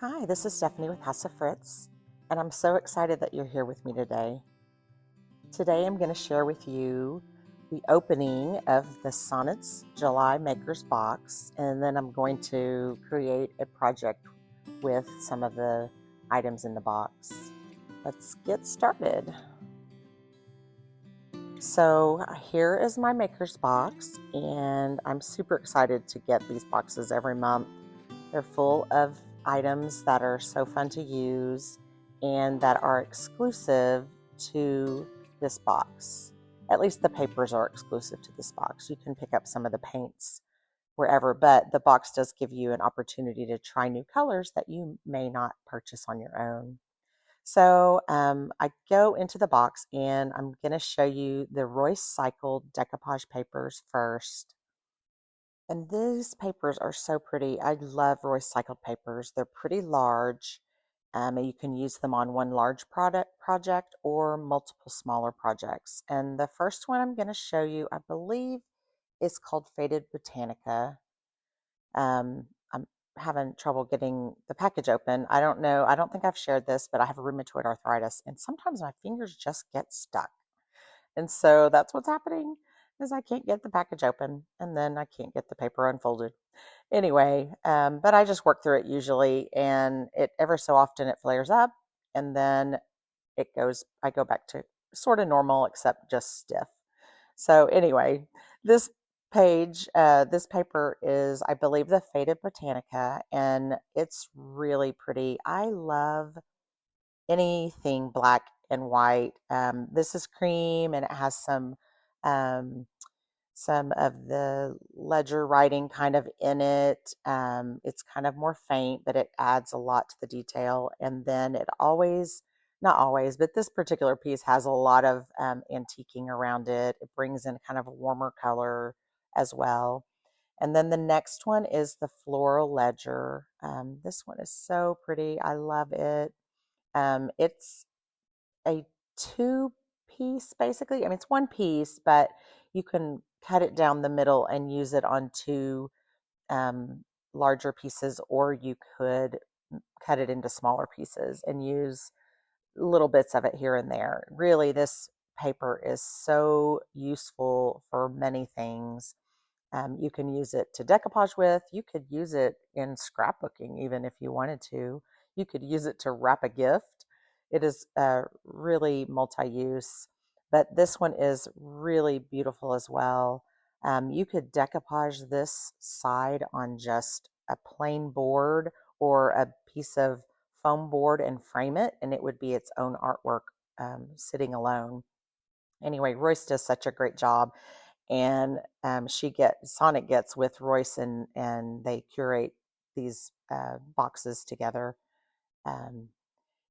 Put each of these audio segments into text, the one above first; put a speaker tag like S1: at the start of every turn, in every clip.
S1: Hi, this is Stephanie with House of Fritz, and I'm so excited that you're here with me today. Today I'm going to share with you the opening of the Sonnets July Makers box, and then I'm going to create a project with some of the items in the box. Let's get started. So here is my Makers box, and I'm super excited to get these boxes every month. They're full of items that are so fun to use and that are exclusive to this box. At least the papers are exclusive to this box. You can pick up some of the paints wherever, but the box does give you an opportunity to try new colors that you may not purchase on your own. So I go into the box and I'm going to show you the Royce Cycle decoupage papers first. And these papers are so pretty. I love Royce cycled papers. They're pretty large. And you can use them on one large project or multiple smaller projects. And the first one I'm going to show you, I believe, is called Faded Botanica. I'm having trouble getting the package open. I don't know. I don't think I've shared this, but I have rheumatoid arthritis, and sometimes my fingers just get stuck. And so that's what's happening is I can't get the package open, and then I can't get the paper unfolded. Anyway, but I just work through it usually, and it ever so often it flares up, and then I go back to sort of normal, except just stiff. So anyway, this this paper is, I believe, the Faded Botanica, and it's really pretty. I love anything black and white. This is cream, and it has um, some of the ledger writing kind of in it. It's kind of more faint, but it adds a lot to the detail. And then it always, not always, but this particular piece has a lot of antiquing around it. It brings in kind of a warmer color as well. And then the next one is the Floral Ledger. This one is so pretty. I love it. It's a two piece basically. I mean, it's one piece, but you can cut it down the middle and use it on two larger pieces, or you could cut it into smaller pieces and use little bits of it here and there. Really, this paper is so useful for many things. You can use it to decoupage with. You could use it in scrapbooking, even if you wanted to. You could use it to wrap a gift. It is really multi-use, but this one is really beautiful as well. You could decoupage this side on just a plain board or a piece of foam board and frame it, and it would be its own artwork sitting alone. Anyway, Royce does such a great job, and Sonnet gets with Royce, and they curate these boxes together. Um,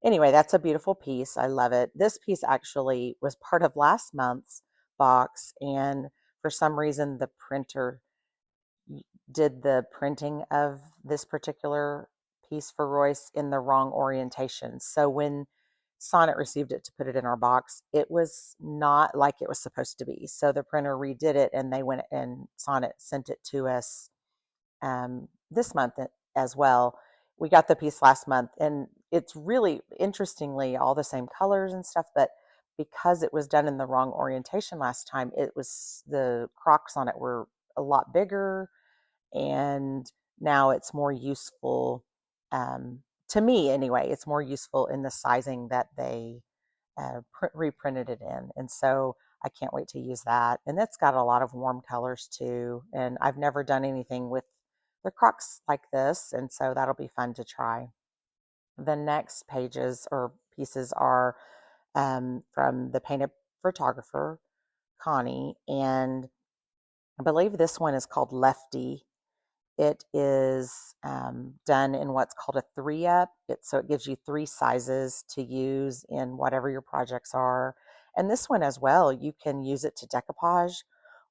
S1: anyway, that's a beautiful piece. I love it. This piece actually was part of last month's box, and for some reason the printer did the printing of this particular piece for Royce in the wrong orientation. So when Sonnet received it to put it in our box, it was not like it was supposed to be. So the printer redid it, and they went and Sonnet sent it to us this month as well. We got the piece last month, and it's really interestingly all the same colors and stuff, but because it was done in the wrong orientation last time, it was the crocks on it were a lot bigger, and now it's more useful, to me anyway. It's more useful in the sizing that they reprinted it in, and so I can't wait to use that. And it's got a lot of warm colors too, and I've never done anything with the Crocs like this, and so that'll be fun to try. The next pages or pieces are from the painted photographer Connie, and I believe this one is called Lefty. It is done in what's called a 3-up. So it gives you 3 sizes to use in whatever your projects are. And this one as well, you can use it to decoupage,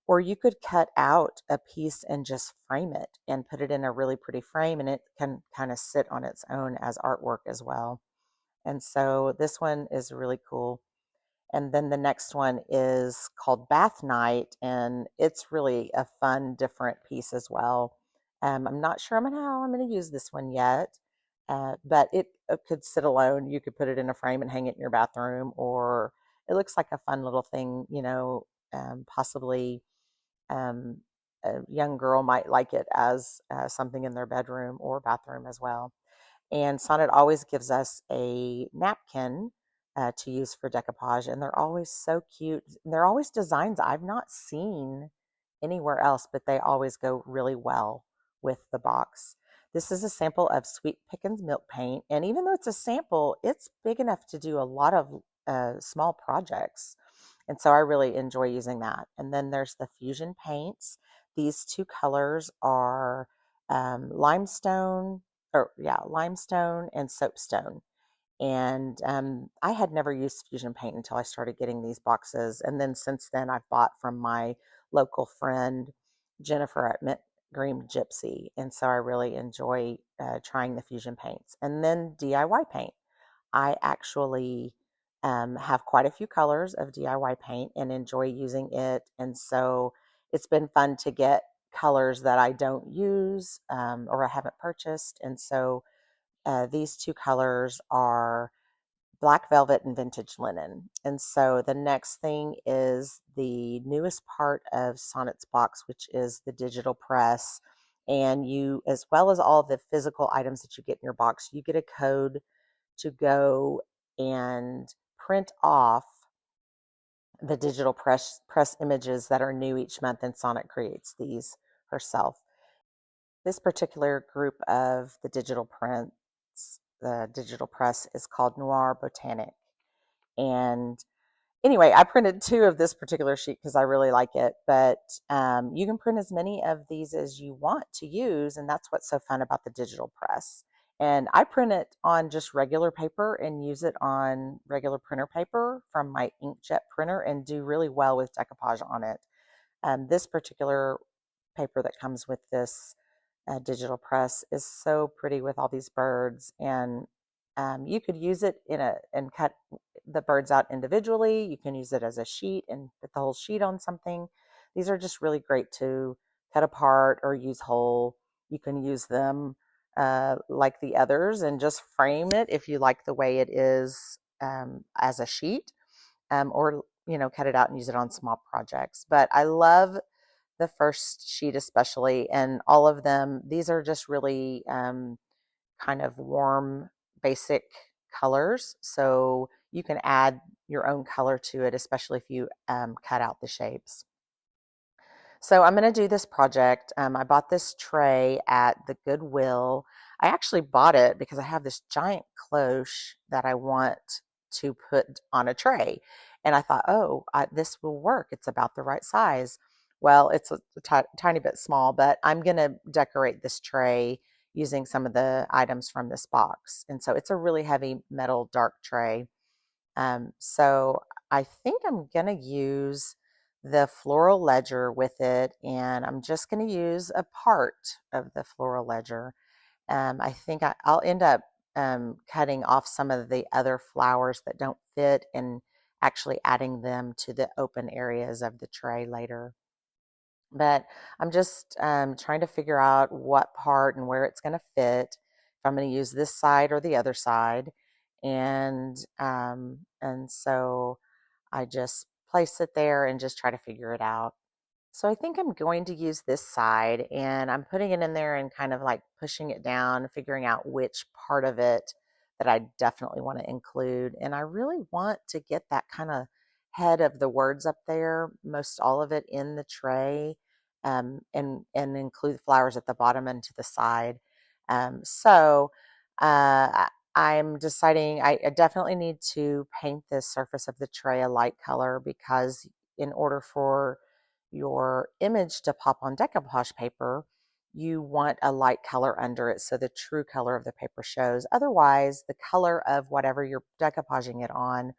S1: or you could cut out a piece and just frame it and put it in a really pretty frame, and it can kind of sit on its own as artwork as well. And so this one is really cool. And then the next one is called Bath Night, and it's really a fun, different piece as well. I'm not sure how I'm going to use this one yet, but it could sit alone. You could put it in a frame and hang it in your bathroom, or it looks like a fun little thing, possibly um, a young girl might like it as something in their bedroom or bathroom as well. And Sonnet always gives us a napkin to use for decoupage, and they're always so cute. They're always designs I've not seen anywhere else, but they always go really well with the box. This is a sample of Sweet Pickins milk paint, and even though it's a sample, it's big enough to do a lot of small projects. And so I really enjoy using that. And then there's the Fusion paints. These two colors are limestone, limestone and soapstone. And I had never used Fusion paint until I started getting these boxes. And then since then, I've bought from my local friend, Jennifer at Mint Green Gypsy. And so I really enjoy trying the Fusion paints. And then DIY paint. I actually have quite a few colors of DIY paint and enjoy using it. And so it's been fun to get colors that I don't use or I haven't purchased. And so these two colors are black velvet and vintage linen. And so the next thing is the newest part of Sonnet's box, which is the digital press. And you, as well as all the physical items that you get in your box, you get a code to go and print off the digital press images that are new each month, and Sonnet creates these herself. This particular group of the digital prints, the digital press, is called Noir Botanic. And anyway, I printed two of this particular sheet because I really like it, but you can print as many of these as you want to use, and that's what's so fun about the digital press. And I print it on just regular paper and use it on regular printer paper from my inkjet printer and do really well with decoupage on it. This particular paper that comes with this digital press is so pretty with all these birds, and you could use it and cut the birds out individually. You can use it as a sheet and put the whole sheet on something. These are just really great to cut apart or use whole. You can use them like the others and just frame it if you like the way it is as a sheet, or cut it out and use it on small projects. But I love the first sheet especially, and all of them. These are just really kind of warm, basic colors. So you can add your own color to it, especially if you cut out the shapes. So I'm going to do this project. I bought this tray at the Goodwill. I actually bought it because I have this giant cloche that I want to put on a tray. And I thought, oh, this will work. It's about the right size. Well, it's a tiny bit small, but I'm going to decorate this tray using some of the items from this box. And so it's a really heavy metal dark tray. So I think I'm going to use the floral ledger with it, and I'm just going to use a part of the floral ledger. I think I'll end up cutting off some of the other flowers that don't fit and actually adding them to the open areas of the tray later. But I'm just trying to figure out what part and where it's going to fit, if I'm going to use this side or the other side. And so I just place it there and just try to figure it out. So I think I'm going to use this side, and I'm putting it in there and kind of like pushing it down, figuring out which part of it that I definitely want to include. And I really want to get that kind of head of the words up there, most all of it in the tray, and include flowers at the bottom and to the side. So I'm deciding I definitely need to paint the surface of the tray a light color, because in order for your image to pop on decoupage paper, you want a light color under it so the true color of the paper shows. Otherwise, the color of whatever you're decoupaging it on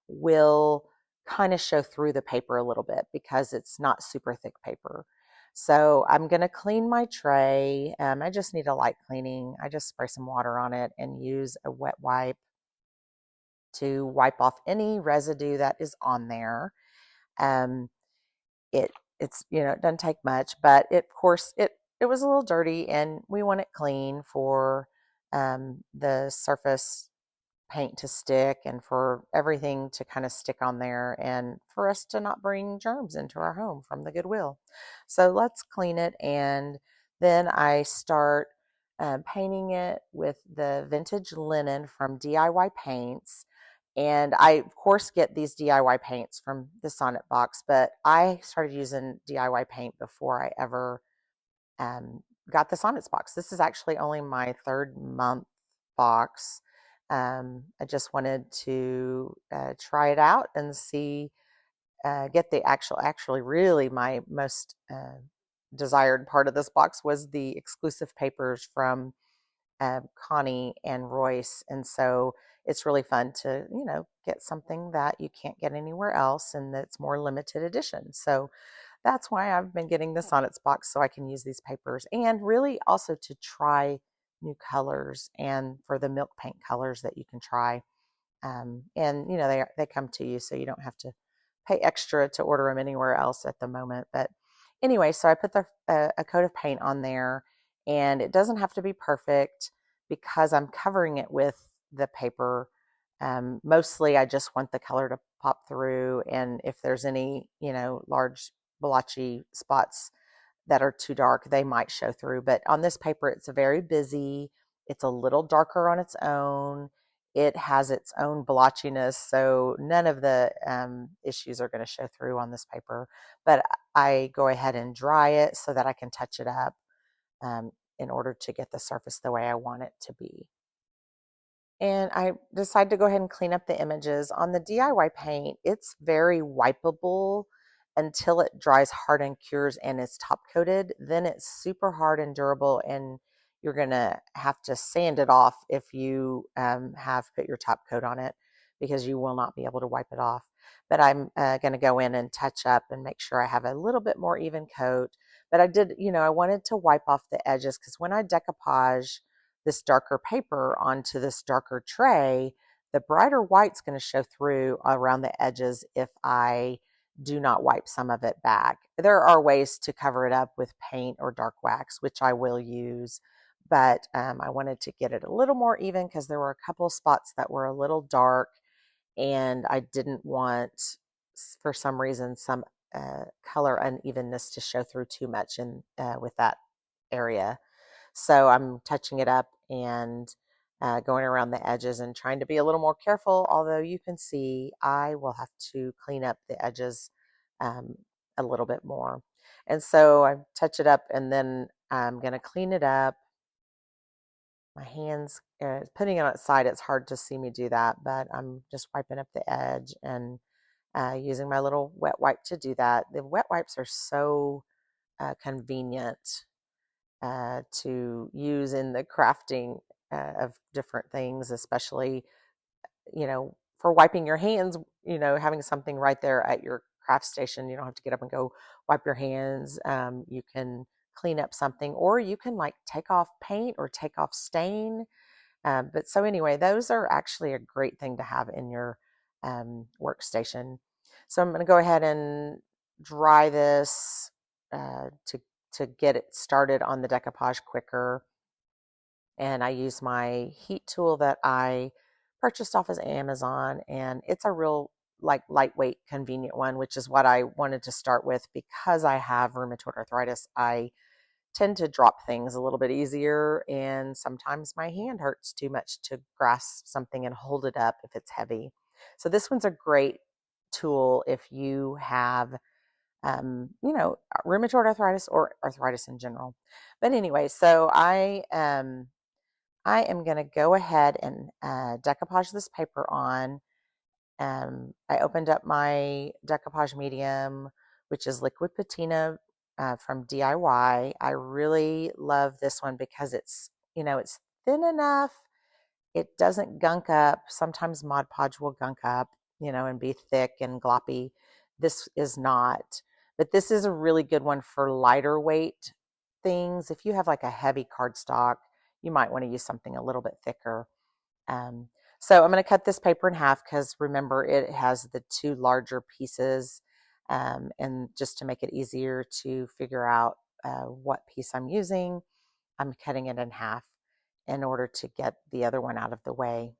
S1: will kind of show through the paper a little bit because it's not super thick paper. So I'm going to clean my tray. I just need a light cleaning. I just spray some water on it and use a wet wipe to wipe off any residue that is on there. Um, it doesn't take much, but of course it was a little dirty, and we want it clean for the surface paint to stick and for everything to kind of stick on there and for us to not bring germs into our home from the Goodwill. So let's clean it, and then I start painting it with the vintage linen from DIY Paints. And I, of course, get these DIY paints from the Sonnet box, but I started using DIY paint before I ever got the Sonnets box. This is actually only my 3rd month box. I just wanted to try it out and see, get the actually really my most desired part of this box was the exclusive papers from Connie and Royce. And so it's really fun to, get something that you can't get anywhere else and that's more limited edition. So that's why I've been getting the Sonnets box, so I can use these papers and really also to try new colors and for the milk paint colors that you can try. And they come to you, so you don't have to pay extra to order them anywhere else at the moment. But anyway, so I put a coat of paint on there, and it doesn't have to be perfect because I'm covering it with the paper. Mostly, I just want the color to pop through, and if there's any, large blotchy spots that are too dark, they might show through. But on this paper, it's very busy. It's a little darker on its own. It has its own blotchiness, so none of the issues are going to show through on this paper. But I go ahead and dry it so that I can touch it up in order to get the surface the way I want it to be. And I decided to go ahead and clean up the images. On the DIY paint, it's very wipeable until it dries hard and cures and is top coated. Then it's super hard and durable, and you're going to have to sand it off if you have put your top coat on it, because you will not be able to wipe it off. But I'm going to go in and touch up and make sure I have a little bit more even coat. But I did, I wanted to wipe off the edges, because when I decoupage this darker paper onto this darker tray, the brighter white's going to show through around the edges if I do not wipe some of it back. There are ways to cover it up with paint or dark wax, which I will use, but I wanted to get it a little more even because there were a couple spots that were a little dark, and I didn't want, for some reason, some color unevenness to show through too much in with that area. So I'm touching it up and going around the edges and trying to be a little more careful, although you can see I will have to clean up the edges um, a little bit more. And so I touch it up, and then I'm going to clean it up. My hands, putting it on its side, it's hard to see me do that, but I'm just wiping up the edge and using my little wet wipe to do that. The wet wipes are so convenient to use in the crafting of different things, especially, for wiping your hands, having something right there at your craft station. You don't have to get up and go wipe your hands. You can clean up something, or you can like take off paint or take off stain. But so anyway, those are actually a great thing to have in your workstation. So I'm going to go ahead and dry this to get it started on the decoupage quicker. And I use my heat tool that I purchased off of Amazon, and it's a real lightweight, convenient one, which is what I wanted to start with because I have rheumatoid arthritis. I tend to drop things a little bit easier, and sometimes my hand hurts too much to grasp something and hold it up if it's heavy. So this one's a great tool if you have rheumatoid arthritis or arthritis in general. But anyway, so I am going to go ahead and decoupage this paper on. I opened up my decoupage medium, which is Liquid Patina from DIY. I really love this one because it's thin enough. It doesn't gunk up. Sometimes Mod Podge will gunk up, and be thick and gloppy. This is not. But this is a really good one for lighter weight things. If you have like a heavy cardstock, you might want to use something a little bit thicker. Um, so I'm going to cut this paper in half because remember it has the 2 larger pieces, and just to make it easier to figure out what piece I'm using, I'm cutting it in half. in order to get the other one out of the way.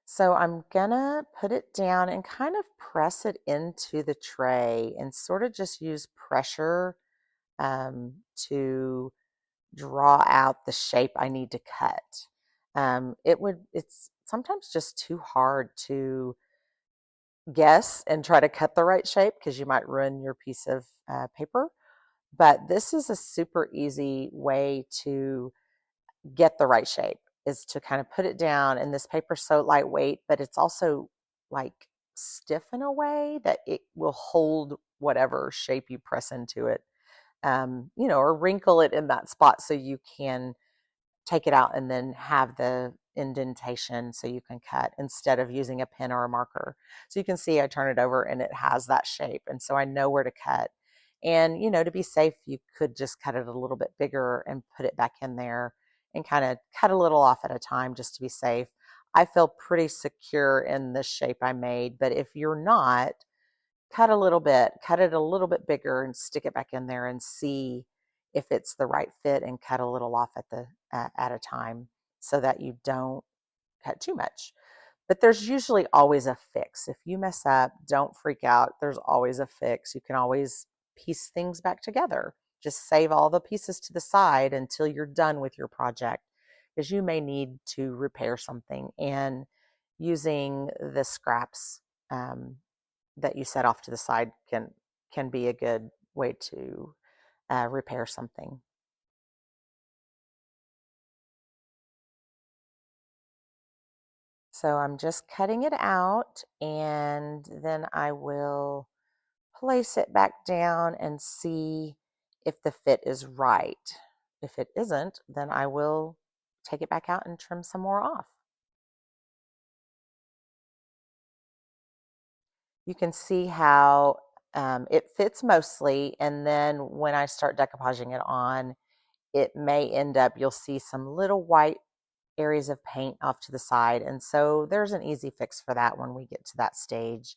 S1: So I'm gonna put it down and kind of press it into the tray and sort of just use pressure to draw out the shape I need to cut. It's sometimes just too hard to guess and try to cut the right shape because you might ruin your piece of paper. But this is a super easy way to get the right shape, is to kind of put it down. And this paper's so lightweight, but it's also like stiff in a way that it will hold whatever shape you press into it, or wrinkle it in that spot so you can take it out and then have the indentation so you can cut instead of using a pen or a marker. So you can see I turn it over and it has that shape. And so I know where to cut. And, to be safe, you could just cut it a little bit bigger and put it back in there and kind of cut a little off at a time just to be safe. I feel pretty secure in the shape I made, but if you're not, cut it a little bit bigger and stick it back in there and see if it's the right fit and cut a little off at a time so that you don't cut too much. But there's usually always a fix. If you mess up, don't freak out. There's always a fix. You can always piece things back together. Just save all the pieces to the side until you're done with your project, because you may need to repair something. And using the scraps that you set off to the side can be a good way to repair something. So I'm just cutting it out, and then I will place it back down and see if the fit is right. If it isn't, then I will take it back out and trim some more off. You can see how it fits mostly, and then when I start decoupaging it on, it may end up, you'll see some little white areas of paint off to the side. And so there's an easy fix for that when we get to that stage.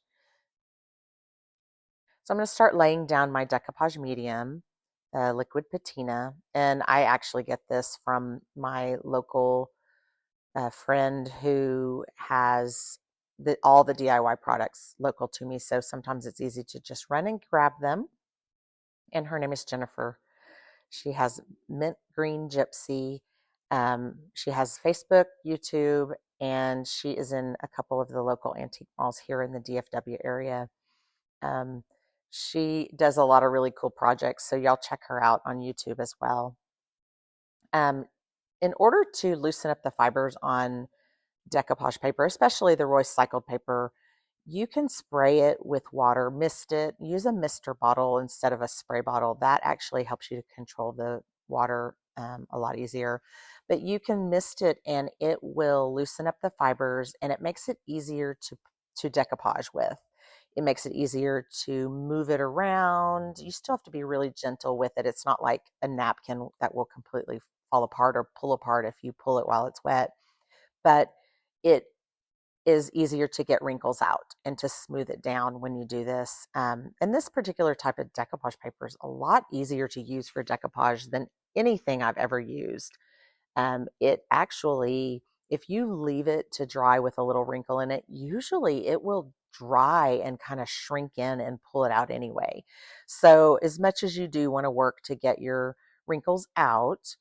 S1: So I'm going to start laying down my decoupage medium, Liquid Patina. And I actually get this from my local friend who has all the DIY products local to me. So sometimes it's easy to just run and grab them. And her name is Jennifer. She has Mint Green Gypsy. She has Facebook, YouTube, and she is in a couple of the local antique malls here in the DFW area. Um, she does a lot of really cool projects, so y'all check her out on YouTube as well. In order to loosen up the fibers on decoupage paper, especially the recycled paper, you can spray it with water, mist it, use a mister bottle instead of a spray bottle. That actually helps you to control the water a lot easier. But you can mist it and it will loosen up the fibers, and it makes it easier to decoupage with. It makes it easier to move it around. You still have to be really gentle with it. It's not like a napkin that will completely fall apart or pull apart if you pull it while it's wet. But it is easier to get wrinkles out and to smooth it down when you do this. And this particular type of decoupage paper is a lot easier to use for decoupage than anything I've ever used. It actually, if you leave it to dry with a little wrinkle in it, usually it will dry and kind of shrink in and pull it out anyway. So as much as you do want to work to get your wrinkles out,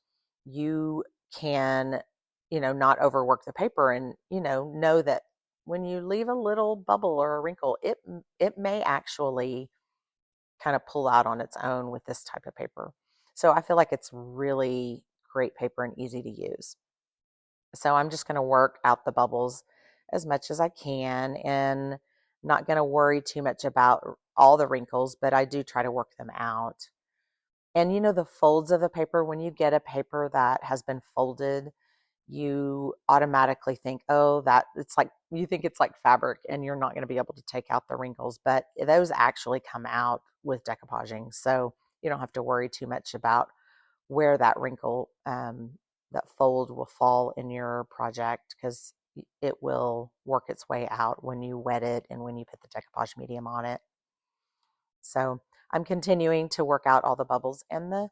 S1: you can, not overwork the paper, and, know that when you leave a little bubble or a wrinkle, it may actually kind of pull out on its own with this type of paper. So I feel like it's really great paper and easy to use. So I'm just going to work out the bubbles as much as I can, and not going to worry too much about all the wrinkles, but I do try to work them out. And the folds of the paper, when you get a paper that has been folded, you automatically think, oh, that it's like, you think it's like fabric and you're not going to be able to take out the wrinkles, but those actually come out with decoupaging. So you don't have to worry too much about where that wrinkle, that fold will fall in your project, because it will work its way out when you wet it and when you put the decoupage medium on it. So I'm continuing to work out all the bubbles and the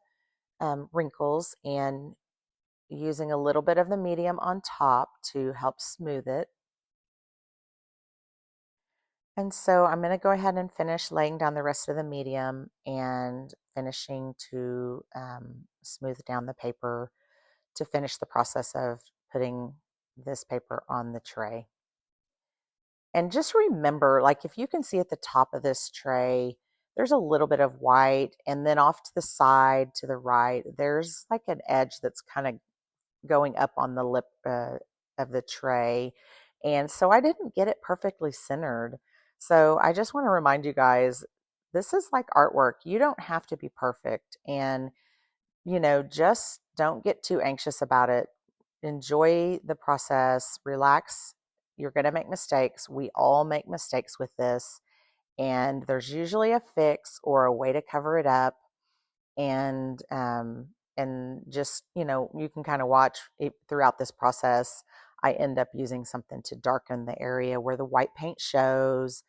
S1: wrinkles, and using a little bit of the medium on top to help smooth it. And so I'm going to go ahead and finish laying down the rest of the medium and finishing to smooth down the paper to finish the process of putting this paper on the tray. And just remember, like if you can see at the top of this tray, there's a little bit of white, and then off to the side to the right, there's like an edge that's kind of going up on the lip of the tray. And so I didn't get it perfectly centered. So I just want to remind you guys, this is like artwork. You don't have to be perfect. And, just don't get too anxious about it. Enjoy the process, relax. You're going to make mistakes. We all make mistakes with this. And there's usually a fix or a way to cover it up. And just, you can kind of watch it throughout this process. I end up using something to darken the area where the white paint shows.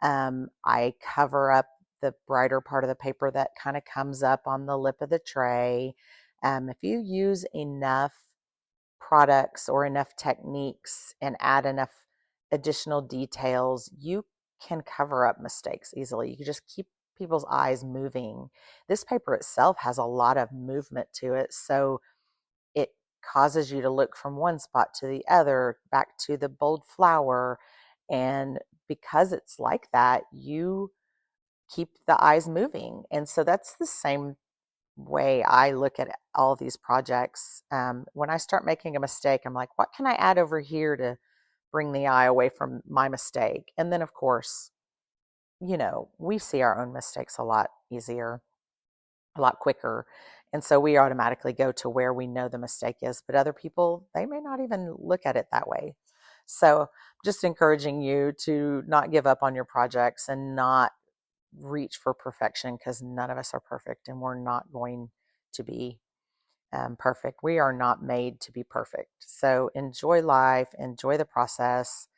S1: I cover up the brighter part of the paper that kind of comes up on the lip of the tray. If you use enough products or enough techniques and add enough additional details, you can cover up mistakes easily. You can just keep people's eyes moving. This paper itself has a lot of movement to it, so it causes you to look from one spot to the other, back to the bold flower, and because it's like that, you keep the eyes moving. And so that's the same way I look at all these projects. When I start making a mistake, I'm like, what can I add over here to bring the eye away from my mistake? And then, of course, we see our own mistakes a lot easier, a lot quicker. And so we automatically go to where we know the mistake is. But other people, they may not even look at it that way. So just encouraging you to not give up on your projects and not reach for perfection, because none of us are perfect and we're not going to be perfect. We are not made to be perfect. So enjoy life, enjoy the process,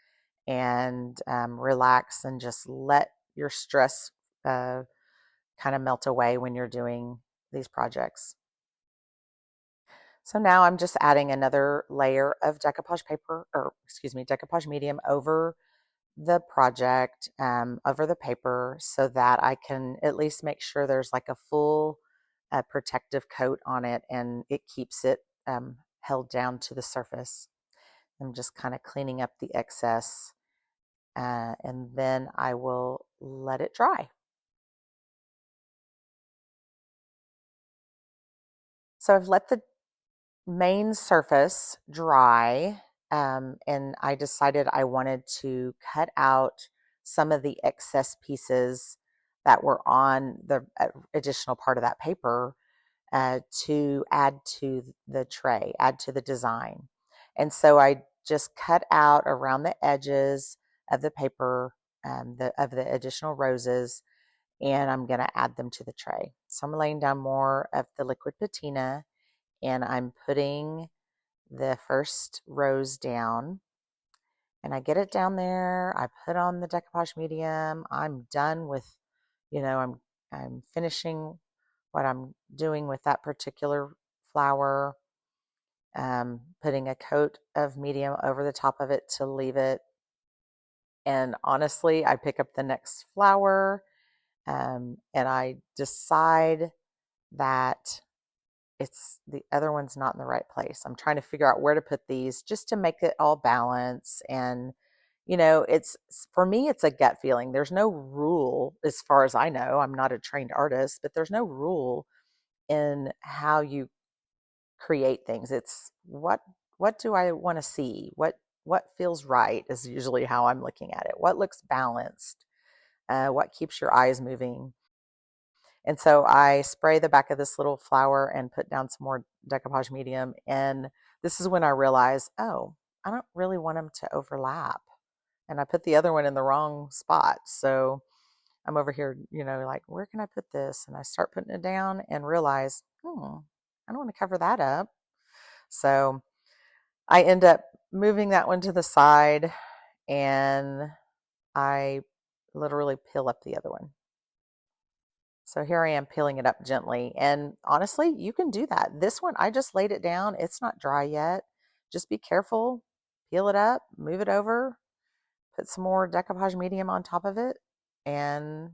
S1: and relax and just let your stress kind of melt away when you're doing these projects. So now I'm just adding another layer of decoupage paper, or excuse me, decoupage medium over the project, over the paper, so that I can at least make sure there's like a full protective coat on it and it keeps it held down to the surface. I'm just kind of cleaning up the excess, and then I will let it dry. So I've let the main surface dry, and I decided I wanted to cut out some of the excess pieces that were on the additional part of that paper, to add to the tray, add to the design. And so I just cut out around the edges of the paper, of the additional roses, and I'm going to add them to the tray. So I'm laying down more of the liquid patina, and I'm putting the first rose down, and I get it down there. I put on the decoupage medium. I'm done with, I'm finishing what I'm doing with that particular flower, putting a coat of medium over the top of it to leave it. And honestly, I pick up the next flower, and I decide that it's the other one's not in the right place. I'm trying to figure out where to put these just to make it all balance. And, it's, for me, it's a gut feeling. There's no rule as far as I know. I'm not a trained artist, but there's no rule in how you create things. It's what do I want to see? What feels right is usually how I'm looking at it. What looks balanced? What keeps your eyes moving? And so I spray the back of this little flower and put down some more decoupage medium. And this is when I realized, oh, I don't really want them to overlap. And I put the other one in the wrong spot. So I'm over here, like, where can I put this? And I start putting it down and realize, I don't want to cover that up. So I end up moving that one to the side, and I literally peel up the other one. So here I am peeling it up gently. And honestly, you can do that. This one, I just laid it down. It's not dry yet. Just be careful. Peel it up, move it over, put some more decoupage medium on top of it, and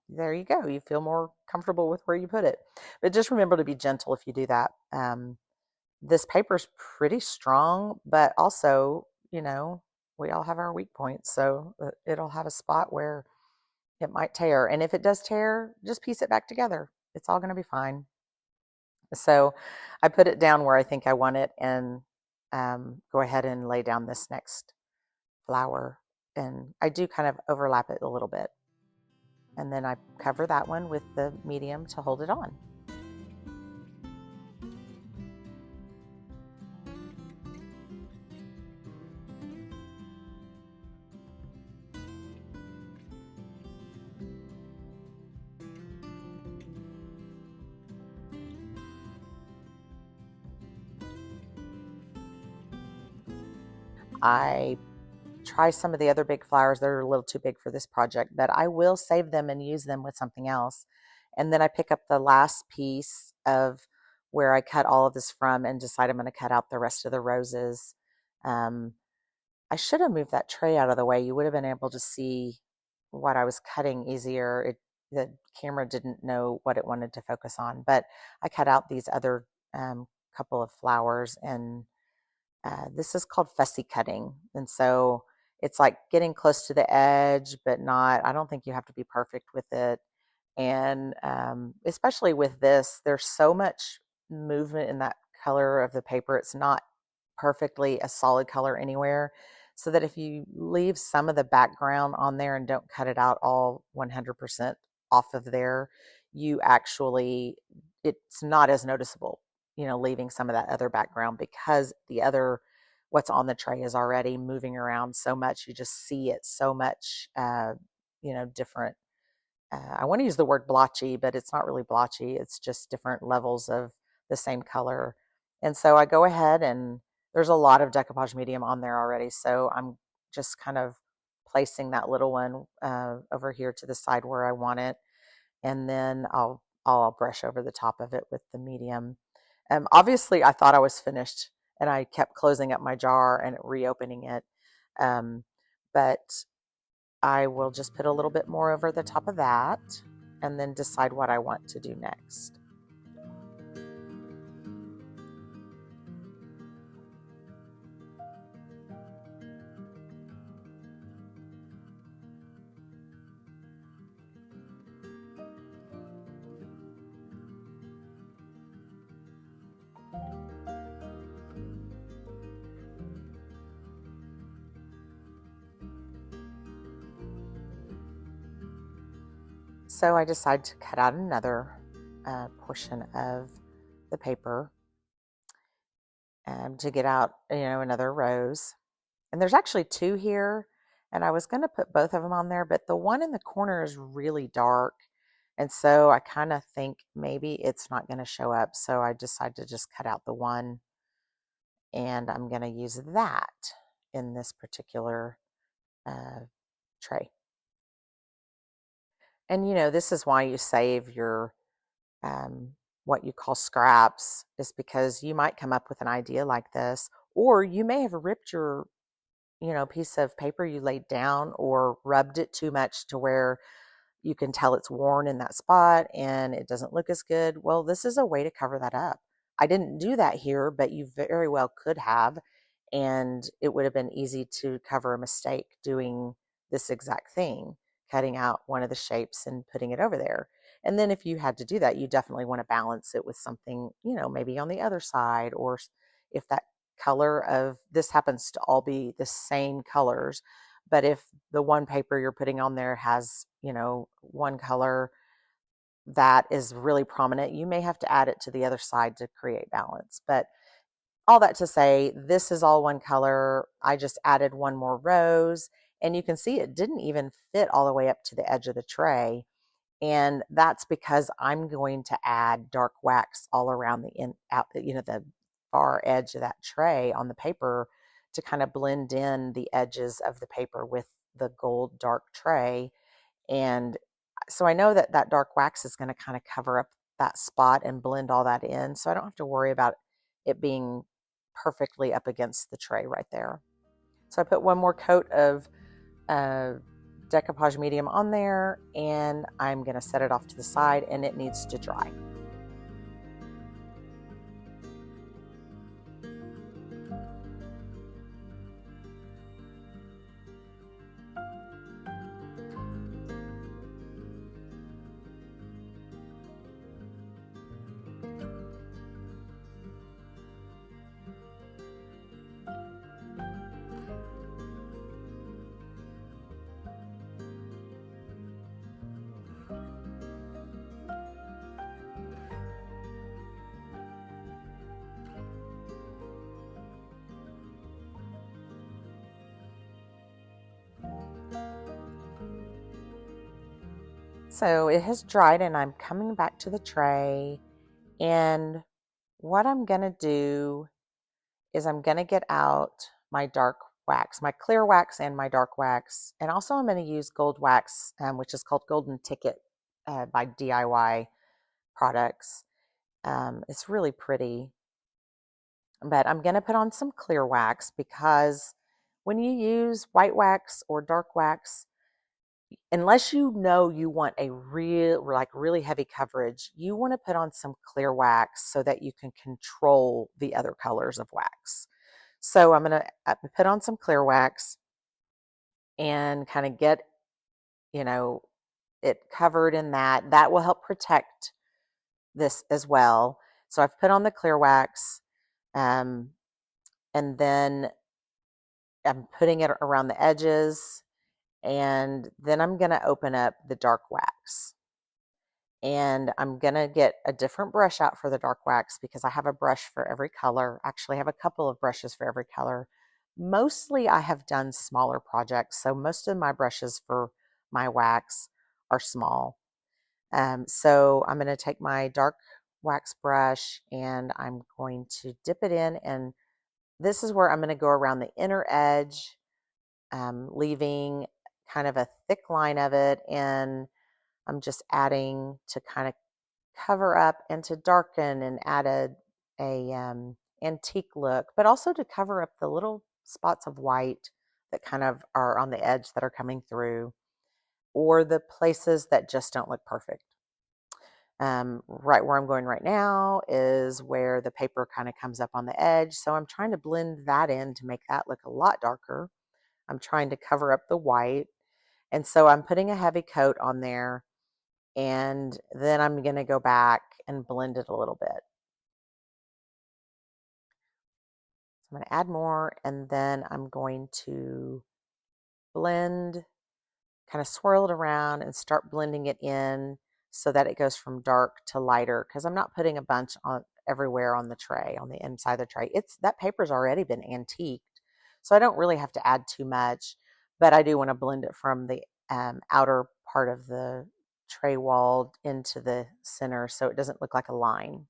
S1: there you go. You feel more comfortable with where you put it. But just remember to be gentle if you do that. This paper's pretty strong, but also, we all have our weak points. So it'll have a spot where it might tear. And if it does tear, just piece it back together. It's all going to be fine. So I put it down where I think I want it and go ahead and lay down this next flower. And I do kind of overlap it a little bit. And then I cover that one with the medium to hold it on. I try some of the other big flowers. They're a little too big for this project, but I will save them and use them with something else. And then I pick up the last piece of where I cut all of this from and decide I'm going to cut out the rest of the roses. I should have moved that tray out of the way. You would have been able to see what I was cutting easier. The camera didn't know what it wanted to focus on, but I cut out these other couple of flowers, and this is called fussy cutting. And so it's like getting close to the edge, but not, I don't think you have to be perfect with it. And especially with this, there's so much movement in that color of the paper. It's not perfectly a solid color anywhere. So that if you leave some of the background on there and don't cut it out all 100% off of there, you actually, it's not as noticeable, leaving some of that other background, because the other, what's on the tray is already moving around so much. You just see it so much, different. I want to use the word blotchy, but it's not really blotchy. It's just different levels of the same color. And so I go ahead, and there's a lot of decoupage medium on there already. So I'm just kind of placing that little one over here to the side where I want it. And then I'll brush over the top of it with the medium. Obviously, I thought I was finished, and I kept closing up my jar and reopening it. But I will just put a little bit more over the top of that and then decide what I want to do next. So I decided to cut out another portion of the paper to get out, another rose. And there's actually two here, and I was going to put both of them on there, but the one in the corner is really dark. And so I kind of think maybe it's not going to show up. So I decided to just cut out the one, and I'm going to use that in this particular tray. And this is why you save your what you call scraps, is because you might come up with an idea like this, or you may have ripped your piece of paper you laid down, or rubbed it too much to where you can tell it's worn in that spot and it doesn't look as good. Well, this is a way to cover that up. I didn't do that here, but you very well could have, and it would have been easy to cover a mistake doing this exact thing, cutting out one of the shapes and putting it over there. And then if you had to do that, you definitely want to balance it with something, maybe on the other side, or if that color of this happens to all be the same colors, but if the one paper you're putting on there has, one color that is really prominent, you may have to add it to the other side to create balance. But all that to say, this is all one color. I just added one more rose, and you can see it didn't even fit all the way up to the edge of the tray. And that's because I'm going to add dark wax all around the far edge of that tray on the paper to kind of blend in the edges of the paper with the gold dark tray. And So I know that that dark wax is going to kind of cover up that spot and blend all that in. So I don't have to worry about it being perfectly up against the tray right there. So I put one more coat of uh, decoupage medium on there, and I'm going to set it off to the side, and it needs to dry. So it has dried, and I'm coming back to the tray, and what I'm going to do is I'm going to get out my dark wax, my clear wax and my dark wax. And also I'm going to use gold wax, which is called Golden Ticket by DIY Products. It's really pretty. But I'm going to put on some clear wax because when you use white wax or dark wax, unless you know you want a really heavy coverage, you want to put on some clear wax so that you can control the other colors of wax. So I'm going to put on some clear wax and kind of get, it covered in that. That will help protect this as well. So I've put on the clear wax, and then I'm putting it around the edges, and then I'm going to open up the dark wax. And I'm going to get a different brush out for the dark wax because I have a brush for every color. Actually, I have a couple of brushes for every color. Mostly I have done smaller projects, so most of my brushes for my wax are small. So I'm going to take my dark wax brush and I'm going to dip it in, and this is where I'm going to go around the inner edge, leaving kind of a thick line of it, and I'm just adding to kind of cover up and to darken and add a antique look, but also to cover up the little spots of white that kind of are on the edge that are coming through, or the places that just don't look perfect. Right where I'm going right now is where the paper kind of comes up on the edge, so I'm trying to blend that in to make that look a lot darker. I'm trying to cover up the white, and so I'm putting a heavy coat on there, and then I'm going to go back and blend it a little bit. So I'm going to add more, and then I'm going to blend, kind of swirl it around and start blending it in so that it goes from dark to lighter, because I'm not putting a bunch on everywhere on the tray, on the inside of the tray. That paper's already been antiqued, so I don't really have to add too much, but I do want to blend it from the outer part of the tray wall into the center so it doesn't look like a line.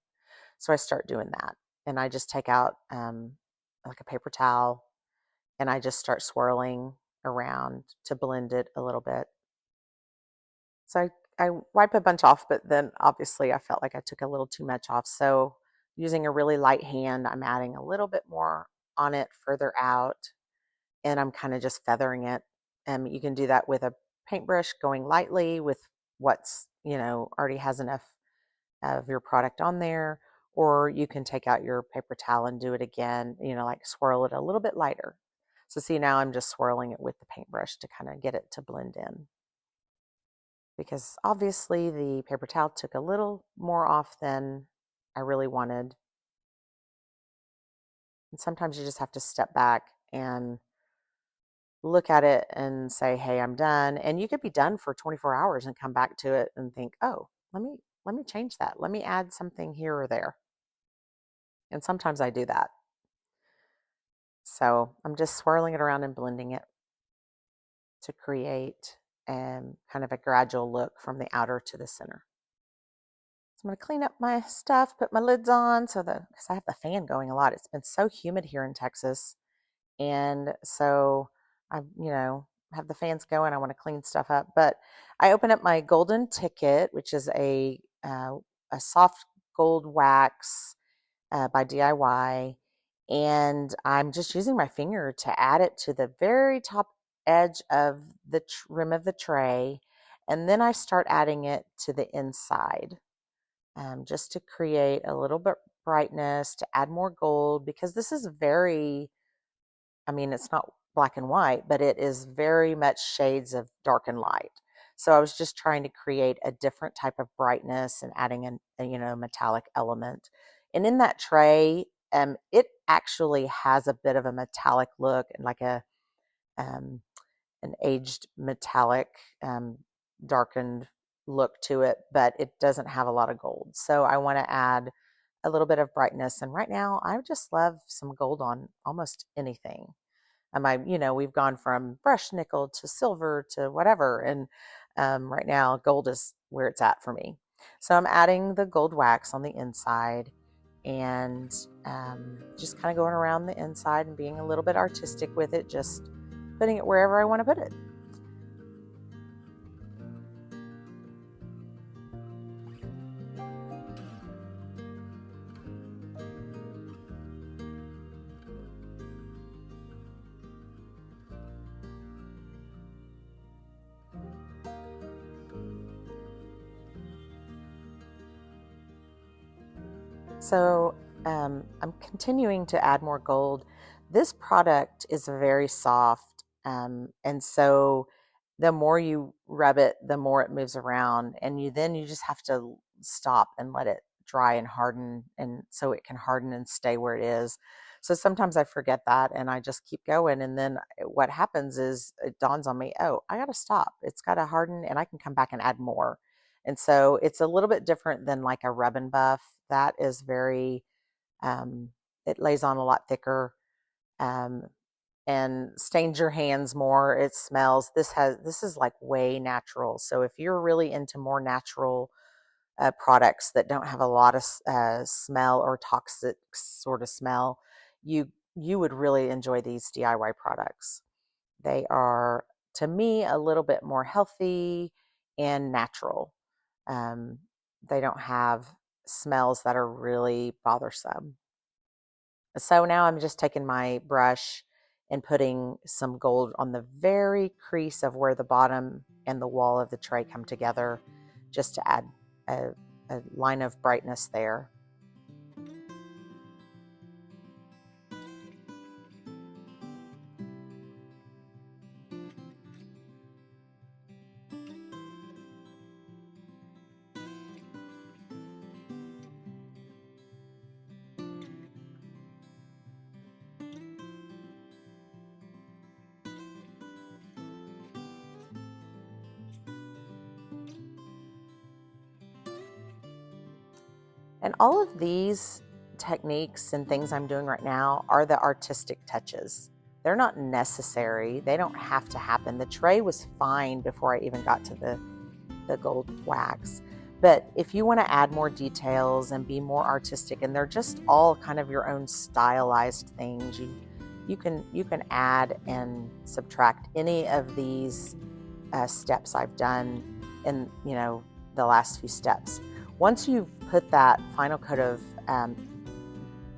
S1: So I start doing that, and I just take out like a paper towel, and I just start swirling around to blend it a little bit. So I wipe a bunch off, but then obviously I felt like I took a little too much off. So using a really light hand, I'm adding a little bit more on it further out, and I'm kind of just feathering it. And you can do that with a paintbrush, going lightly with what's, already has enough of your product on there, or you can take out your paper towel and do it again, like swirl it a little bit lighter. So see, now I'm just swirling it with the paintbrush to kind of get it to blend in, because obviously the paper towel took a little more off than I really wanted. And sometimes you just have to step back and look at it and say, hey, I'm done. And you could be done for 24 hours and come back to it and think, oh, let me change that. Let me add something here or there. And sometimes I do that. So I'm just swirling it around and blending it to create kind of a gradual look from the outer to the center. So I'm going to clean up my stuff, put my lids on because I have the fan going a lot. It's been so humid here in Texas. And so I, have the fans going. I want to clean stuff up, but I open up my golden ticket, which is a soft gold wax by DIY, and I'm just using my finger to add it to the very top edge of the rim of the tray, and then I start adding it to the inside, just to create a little bit brightness, to add more gold, because this is very, I mean, it's not black and white, but it is very much shades of dark and light. So I was just trying to create a different type of brightness and adding a metallic element. And in that tray, it actually has a bit of a metallic look and like um, an aged metallic, darkened look to it, but it doesn't have a lot of gold. So I want to add a little bit of brightness. And right now, I just love some gold on almost anything. We've gone from brushed nickel to silver to whatever, and right now gold is where it's at for me. So I'm adding the gold wax on the inside, and just kind of going around the inside and being a little bit artistic with it, just putting it wherever I want to put it. So I'm continuing to add more gold. This product is very soft, and so the more you rub it, the more it moves around, and you just have to stop and let it dry and harden, and so it can harden and stay where it is. So sometimes I forget that, and I just keep going, and then what happens is it dawns on me, oh, I got to stop. It's got to harden, and I can come back and add more. And so it's a little bit different than like a rub and buff. That is very, it lays on a lot thicker, um, and stains your hands more. It smells. This is like way natural. So if you're really into more natural products that don't have a lot of smell or toxic sort of smell, you would really enjoy these DIY products. They are, to me, a little bit more healthy and natural. Um, they don't have smells that are really bothersome. So now I'm just taking my brush and putting some gold on the very crease of where the bottom and the wall of the tray come together, just to add a line of brightness there. And all of these techniques and things I'm doing right now are the artistic touches. They're not necessary. They don't have to happen. The tray was fine before I even got to the gold wax. But if you want to add more details and be more artistic, and they're just all kind of your own stylized things, you can add and subtract any of these steps I've done in the last few steps. Once you've put that final coat of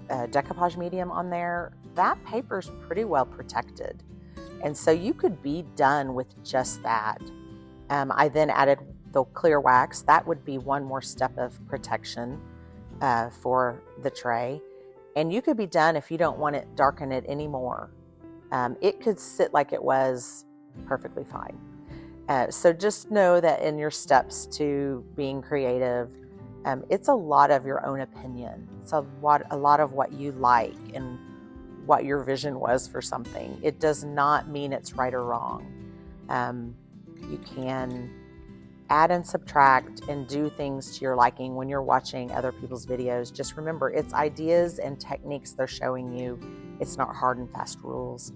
S1: decoupage medium on there, that paper's pretty well protected. And so you could be done with just that. I then added the clear wax. That would be one more step of protection for the tray. And you could be done if you don't want it darken it anymore. It could sit like it was perfectly fine. So just know that in your steps to being creative, it's a lot of your own opinion. It's a lot of what you like and what your vision was for something. It does not mean it's right or wrong. You can add and subtract and do things to your liking when you're watching other people's videos. Just remember, it's ideas and techniques they're showing you. It's not hard and fast rules.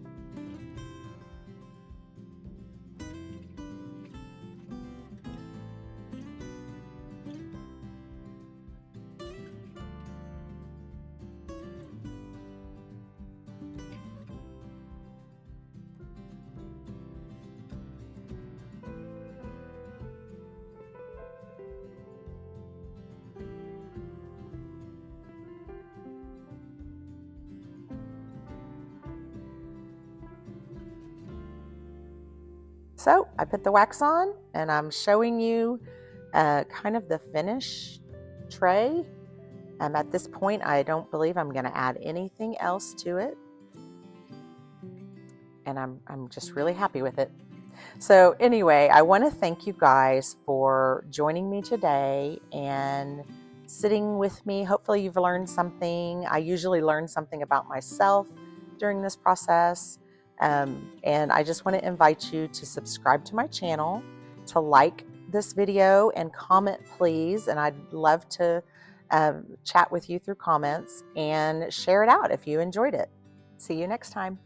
S1: So I put the wax on and I'm showing you kind of the finish tray. At this point, I don't believe I'm going to add anything else to it. And I'm just really happy with it. So anyway, I want to thank you guys for joining me today and sitting with me. Hopefully you've learned something. I usually learn something about myself during this process. And I just want to invite you to subscribe to my channel, to like this video and comment please. And I'd love to chat with you through comments, and share it out if you enjoyed it. See you next time.